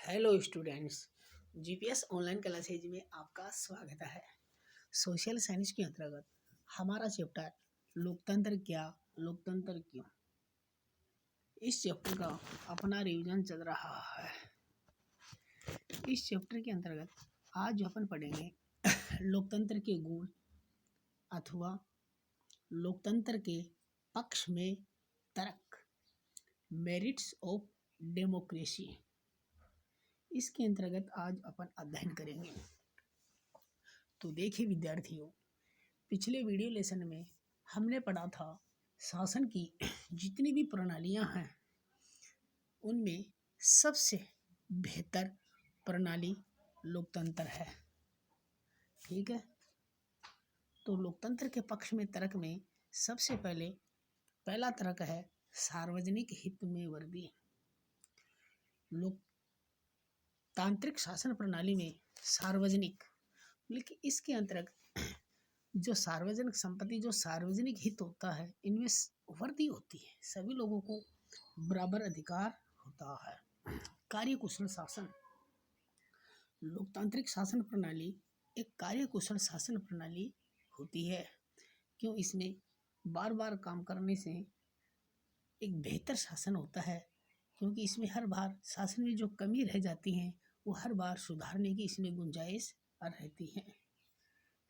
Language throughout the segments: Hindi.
Hello students, GPS online classes में आपका स्वागत है। सोशल साइंस के अंतर्गत हमारा चैप्टर लोकतंत्र क्या, लोकतंत्र क्यों, इस चैप्टर का अपना रिवीजन चल रहा है। इस चैप्टर के अंतर्गत आज अपन पढ़ेंगे लोकतंत्र के गुण अथवा लोकतंत्र के पक्ष में तर्क, मेरिट्स ऑफ डेमोक्रेसी। इसके अंतर्गत आज अपन अध्ययन करेंगे। तो देखिए विद्यार्थियों, पिछले वीडियो लेसन में हमने पढ़ा था शासन की जितनी भी प्रणालियां हैं उनमें सबसे बेहतर प्रणाली लोकतंत्र है। ठीक है, तो लोकतंत्र के पक्ष में तर्क में सबसे पहला तर्क है सार्वजनिक हित में वर्दी। तांत्रिक शासन प्रणाली में सार्वजनिक, लेकिन इसके अंतर्गत जो सार्वजनिक संपत्ति, जो सार्वजनिक हित होता है, इनमें वर्दी होती है, सभी लोगों को बराबर अधिकार होता है। कार्यकुशल शासन, लोकतांत्रिक शासन प्रणाली एक कार्यकुशल शासन प्रणाली होती है। क्यों? इसमें बार बार काम करने से एक बेहतर शासन होता है, क्योंकि इसमें हर बार शासन में जो कमी रह जाती है वो हर बार सुधारने की इसमें गुंजाइश रहती है।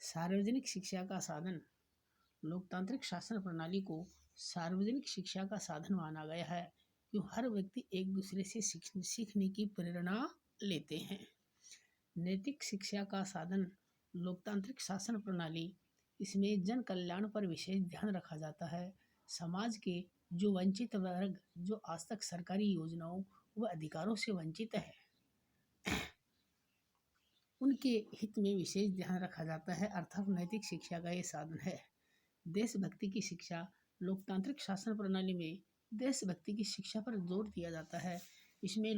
सार्वजनिक शिक्षा का साधन, लोकतांत्रिक शासन प्रणाली को सार्वजनिक शिक्षा का साधन माना गया है, क्यों हर व्यक्ति एक दूसरे से सीखने की प्रेरणा लेते हैं। नैतिक शिक्षा का साधन, लोकतांत्रिक शासन प्रणाली, इसमें जन कल्याण पर विशेष ध्यान रखा जाता है। समाज के जो वंचित वर्ग, जो आज तक सरकारी योजनाओं व अधिकारों से वंचित है, उनके हित में विशेष ध्यान रखा जाता है, अर्थात नैतिक शिक्षा का ये साधन है। देशभक्ति की शिक्षा, लोकतांत्रिक शासन प्रणाली में देशभक्ति की शिक्षा पर जोर दिया जाता है। इसमें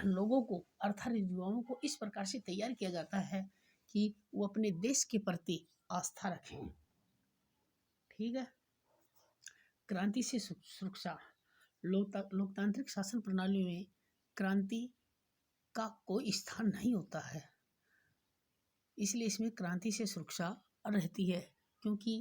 लोगों को अर्थात युवाओं को इस प्रकार से तैयार किया जाता है कि वो अपने देश के प्रति आस्था रखें। ठीक है। क्रांति से सुरक्षा, लोकतांत्रिक शासन प्रणाली में क्रांति का कोई स्थान नहीं होता है, इसलिए इसमें क्रांति से सुरक्षा रहती है। क्योंकि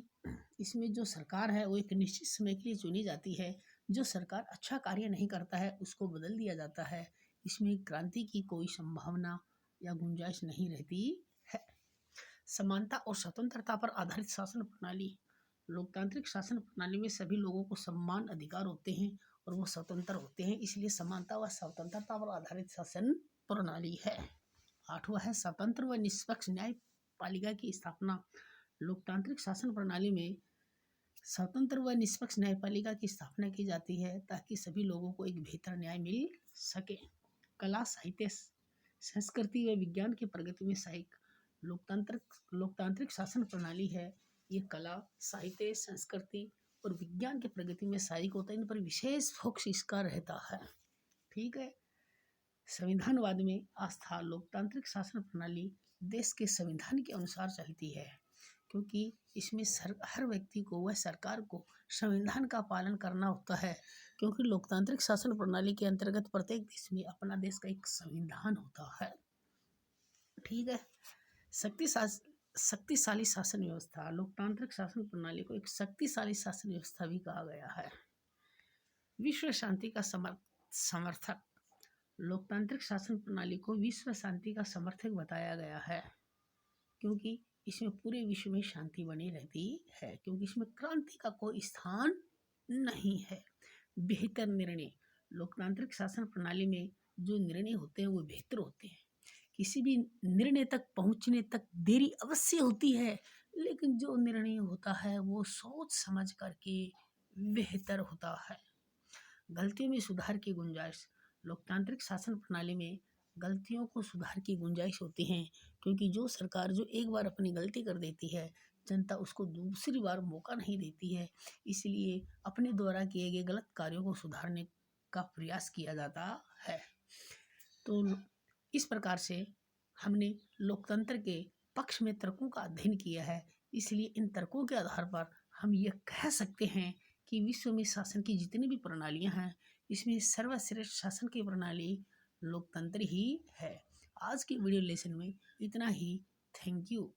इसमें जो सरकार है वो एक निश्चित समय के लिए चुनी जाती है। जो सरकार अच्छा कार्य नहीं करता है उसको बदल दिया जाता है। इसमें क्रांति की कोई संभावना या गुंजाइश नहीं रहती है। समानता और स्वतंत्रता पर आधारित शासन प्रणाली, लोकतांत्रिक शासन प्रणाली में सभी लोगों को समान अधिकार होते हैं और वो स्वतंत्र होते हैं, इसलिए समानता व स्वतंत्रता पर आधारित शासन प्रणाली है। 8वां है स्वतंत्र व निष्पक्ष न्यायपालिका की स्थापना। लोकतांत्रिक शासन प्रणाली में स्वतंत्र व निष्पक्ष न्यायपालिका की स्थापना की जाती है ताकि सभी लोगों को एक बेहतर न्याय मिल सके। कला, साहित्य, संस्कृति व विज्ञान की प्रगति में सहायक, लोकतांत्रिक शासन प्रणाली है, ये कला, साहित्य, संस्कृति और विज्ञान की प्रगति में सहायक होता है। इन पर विशेष फोकस इसका रहता है। ठीक है। संविधानवाद में आस्था, लोकतांत्रिक शासन प्रणाली देश के संविधान के अनुसार चलती है, क्योंकि इसमें हर व्यक्ति को व सरकार को संविधान का पालन करना होता है। क्योंकि लोकतांत्रिक शासन प्रणाली के अंतर्गत प्रत्येक देश में अपना देश का एक संविधान होता है। ठीक है। शक्तिशाली शासन व्यवस्था, लोकतांत्रिक शासन प्रणाली को एक शक्तिशाली शासन व्यवस्था भी कहा गया है। विश्व शांति का समर्थक, लोकतांत्रिक शासन प्रणाली को विश्व शांति का समर्थक बताया गया है, क्योंकि इसमें पूरे विश्व में शांति बनी रहती है, क्योंकि इसमें क्रांति का कोई स्थान नहीं है। बेहतर निर्णय, लोकतांत्रिक शासन प्रणाली में जो निर्णय होते हैं वो बेहतर होते हैं। किसी भी निर्णय तक पहुंचने तक देरी अवश्य होती है, लेकिन जो निर्णय होता है वो सोच समझ करके बेहतर होता है। गलतियों में सुधार की गुंजाइश, लोकतांत्रिक शासन प्रणाली में गलतियों को सुधार की गुंजाइश होती है, क्योंकि जो सरकार जो एक बार अपनी गलती कर देती है, जनता उसको दूसरी बार मौका नहीं देती है, इसलिए अपने द्वारा किए गए गलत कार्यों को सुधारने का प्रयास किया जाता है। तो इस प्रकार से हमने लोकतंत्र के पक्ष में तर्कों का अध्ययन किया है, इसलिए इन तर्कों के आधार पर हम यह कह सकते हैं कि विश्व में शासन की जितनी भी प्रणालियां हैं, इसमें सर्वश्रेष्ठ शासन की प्रणाली लोकतंत्र ही है। आज की वीडियो लेसन में इतना ही। Thank you.